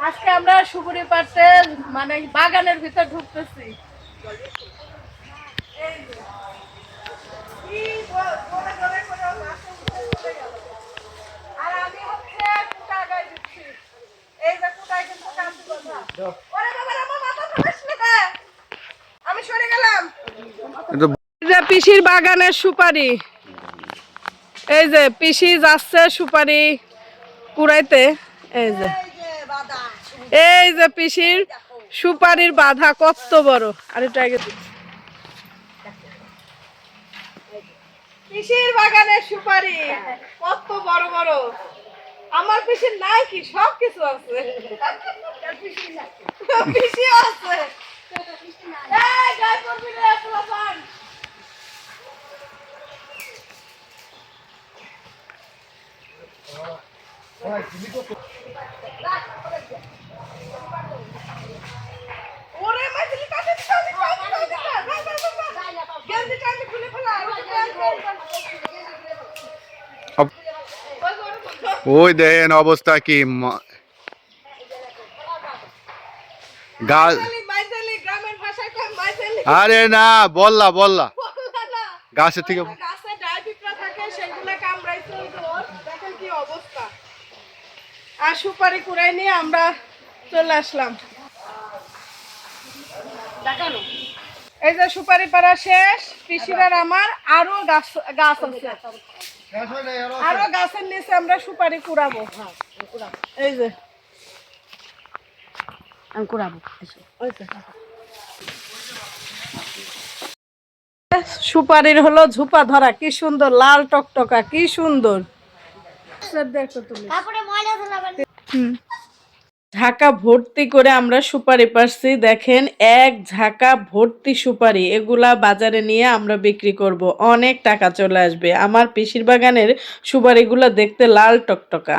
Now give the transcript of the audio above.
আজকে আমরা সুপুরি পাড়তে মানে বাগানের ভিতর ঢুকতেছি। আর আমি হচ্ছে কুটা গাই দিচ্ছি। এই যে কুটায় কিন্তু কাঁচি বাঁধা। ওরে বাবা আমার মাথা ধরিস না। আমি সরে গেলাম। এই যে পিসির বাগানের সুপারি। এই যে পিসি যাচ্ছে সুপারি কুড়াইতে। এই যে পিসির সুপারির বাধা কত বড়। আর এটা আগে পিসির বাগানের সুপারি কত বড় বড়। আমার পিসির নাই কি সব কিছু আছে। পিসি আছে। এই গায় করবি রে পোলাপান। ওরে মাইলি কাছে দিতে গেঞ্জি টাইম খুলে ফেলা। ওই দেখেন অবস্থা কি গ্রামের ভাষায় কয় মাইলি। আরে না বললা বললা গাছের থেকে গাছে ডাইপিকরা থাকে সেগুলো কামড়াইছে ওর। দেখেন কি অবস্থা। আর সুপারি কুড়াই নিয়ে আমরা চলে আসলাম। দেখানো এই যে সুপারি পাড়া শেষ। পিসিরার আমার আরো গাছ আছে। আরো গাছের নিচে আমরা সুপারি কুড়াবো। এই যে আমি কুড়াবো। সুপারির হলো ঝুপা ধরা কি সুন্দর লাল টকটকা কি সুন্দর। ঝাঁকা ভর্তি করে আমরা সুপারি পারছি। দেখেন এক ঝাঁকা ভর্তি সুপারি। এগুলা বাজারে নিয়ে আমরা বিক্রি করব, অনেক টাকা চলে আসবে। আমার পিসির বাগানের সুপারিগুলো দেখতে লাল টকটকা।